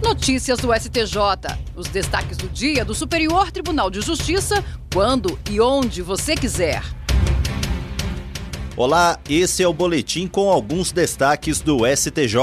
Notícias do STJ. Os destaques do dia do Superior Tribunal de Justiça, quando e onde você quiser. Olá, esse é o boletim com alguns destaques do STJ.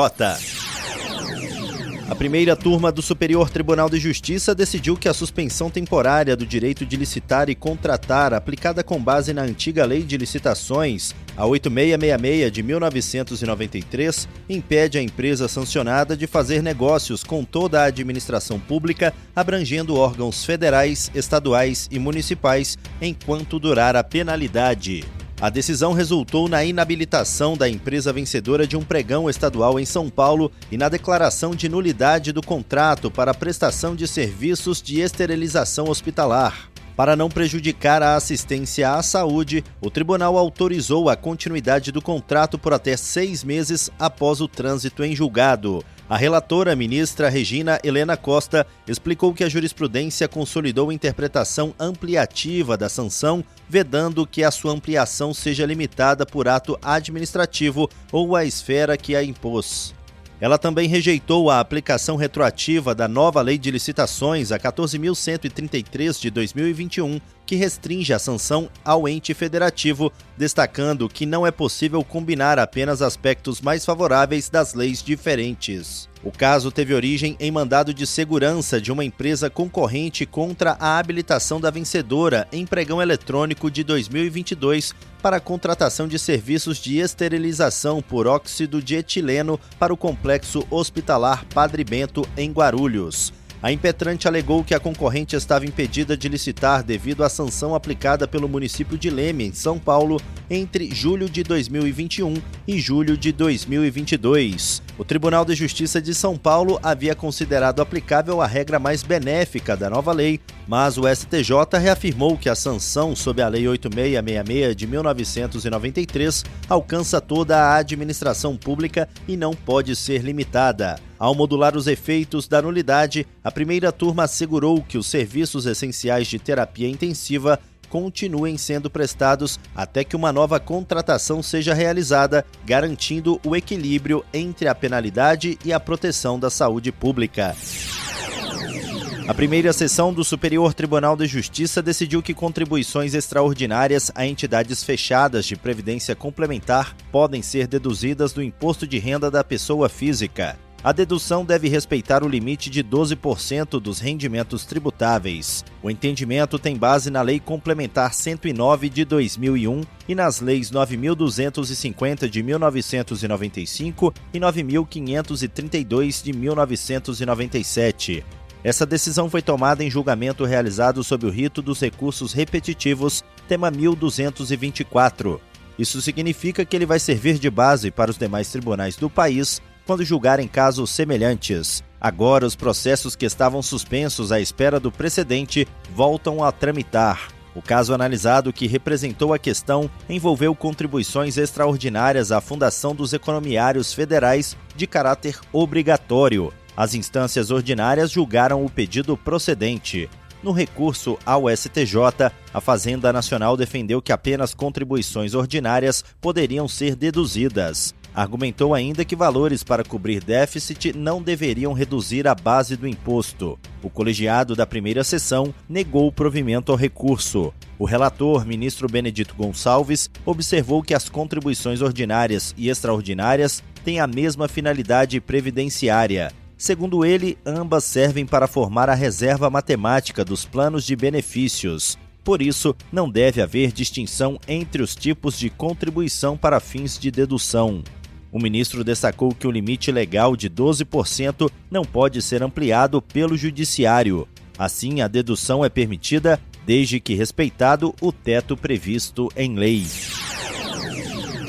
A primeira turma do Superior Tribunal de Justiça decidiu que a suspensão temporária do direito de licitar e contratar, aplicada com base na antiga Lei de Licitações, a 8666 de 1993, impede a empresa sancionada de fazer negócios com toda a administração pública, abrangendo órgãos federais, estaduais e municipais, enquanto durar a penalidade. A decisão resultou na inabilitação da empresa vencedora de um pregão estadual em São Paulo e na declaração de nulidade do contrato para a prestação de serviços de esterilização hospitalar. Para não prejudicar a assistência à saúde, o tribunal autorizou a continuidade do contrato por até 6 meses após o trânsito em julgado. A relatora, ministra Regina Helena Costa, explicou que a jurisprudência consolidou interpretação ampliativa da sanção, vedando que a sua ampliação seja limitada por ato administrativo ou a esfera que a impôs. Ela também rejeitou a aplicação retroativa da nova Lei de Licitações, a 14.133 de 2021, que restringe a sanção ao ente federativo, destacando que não é possível combinar apenas aspectos mais favoráveis das leis diferentes. O caso teve origem em mandado de segurança de uma empresa concorrente contra a habilitação da vencedora em pregão eletrônico de 2022 para a contratação de serviços de esterilização por óxido de etileno para o complexo hospitalar Padre Bento, em Guarulhos. A impetrante alegou que a concorrente estava impedida de licitar devido à sanção aplicada pelo município de Leme, em São Paulo, entre julho de 2021 e julho de 2022. O Tribunal de Justiça de São Paulo havia considerado aplicável a regra mais benéfica da nova lei, mas o STJ reafirmou que a sanção sob a Lei 8666 de 1993 alcança toda a administração pública e não pode ser limitada. Ao modular os efeitos da nulidade, a primeira turma assegurou que os serviços essenciais de terapia intensiva continuem sendo prestados até que uma nova contratação seja realizada, garantindo o equilíbrio entre a penalidade e a proteção da saúde pública. A primeira sessão do Superior Tribunal de Justiça decidiu que contribuições extraordinárias a entidades fechadas de previdência complementar podem ser deduzidas do imposto de renda da pessoa física. A dedução deve respeitar o limite de 12% dos rendimentos tributáveis. O entendimento tem base na Lei Complementar 109 de 2001 e nas Leis 9.250 de 1995 e 9.532 de 1997. Essa decisão foi tomada em julgamento realizado sob o rito dos recursos repetitivos, tema 1224. Isso significa que ele vai servir de base para os demais tribunais do país quando julgarem casos semelhantes. Agora, os processos que estavam suspensos à espera do precedente voltam a tramitar. O caso analisado que representou a questão envolveu contribuições extraordinárias à Fundação dos Economiários Federais de caráter obrigatório. As instâncias ordinárias julgaram o pedido procedente. No recurso ao STJ, a Fazenda Nacional defendeu que apenas contribuições ordinárias poderiam ser deduzidas. Argumentou ainda que valores para cobrir déficit não deveriam reduzir a base do imposto. O colegiado da primeira sessão negou o provimento ao recurso. O relator, ministro Benedito Gonçalves, observou que as contribuições ordinárias e extraordinárias têm a mesma finalidade previdenciária. Segundo ele, ambas servem para formar a reserva matemática dos planos de benefícios. Por isso, não deve haver distinção entre os tipos de contribuição para fins de dedução. O ministro destacou que o limite legal de 12% não pode ser ampliado pelo judiciário. Assim, a dedução é permitida desde que respeitado o teto previsto em lei.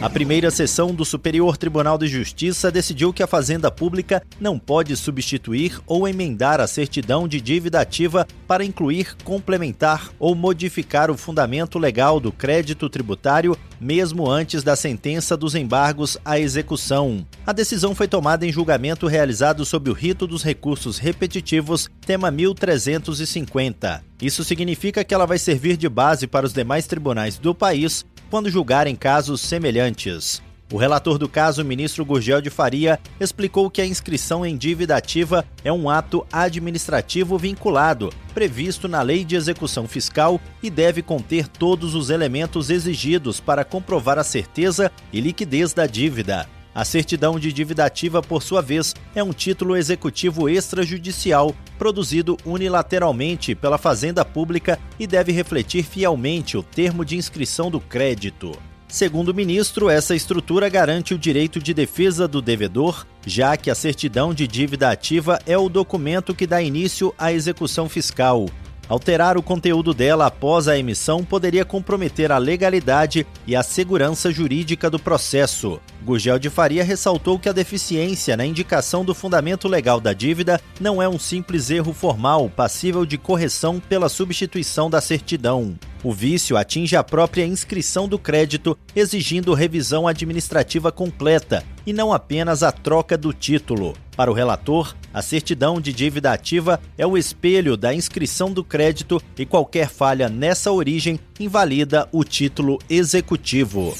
A primeira sessão do Superior Tribunal de Justiça decidiu que a Fazenda Pública não pode substituir ou emendar a certidão de dívida ativa para incluir, complementar ou modificar o fundamento legal do crédito tributário, mesmo antes da sentença dos embargos à execução. A decisão foi tomada em julgamento realizado sob o rito dos recursos repetitivos, tema 1350. Isso significa que ela vai servir de base para os demais tribunais do país quando julgarem casos semelhantes. O relator do caso, o ministro Gurgel de Faria, explicou que a inscrição em dívida ativa é um ato administrativo vinculado, previsto na Lei de Execução Fiscal e deve conter todos os elementos exigidos para comprovar a certeza e liquidez da dívida. A certidão de dívida ativa, por sua vez, é um título executivo extrajudicial produzido unilateralmente pela Fazenda Pública e deve refletir fielmente o termo de inscrição do crédito. Segundo o ministro, essa estrutura garante o direito de defesa do devedor, já que a certidão de dívida ativa é o documento que dá início à execução fiscal. Alterar o conteúdo dela após a emissão poderia comprometer a legalidade e a segurança jurídica do processo. Gurgel de Faria ressaltou que a deficiência na indicação do fundamento legal da dívida não é um simples erro formal passível de correção pela substituição da certidão. O vício atinge a própria inscrição do crédito, exigindo revisão administrativa completa e não apenas a troca do título. Para o relator, a certidão de dívida ativa é o espelho da inscrição do crédito e qualquer falha nessa origem invalida o título executivo.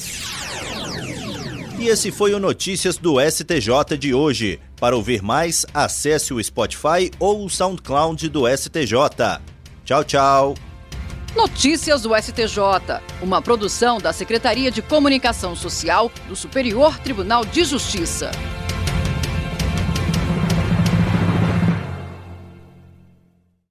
E esse foi o Notícias do STJ de hoje. Para ouvir mais, acesse o Spotify ou o SoundCloud do STJ. Tchau, tchau. Notícias do STJ, uma produção da Secretaria de Comunicação Social do Superior Tribunal de Justiça.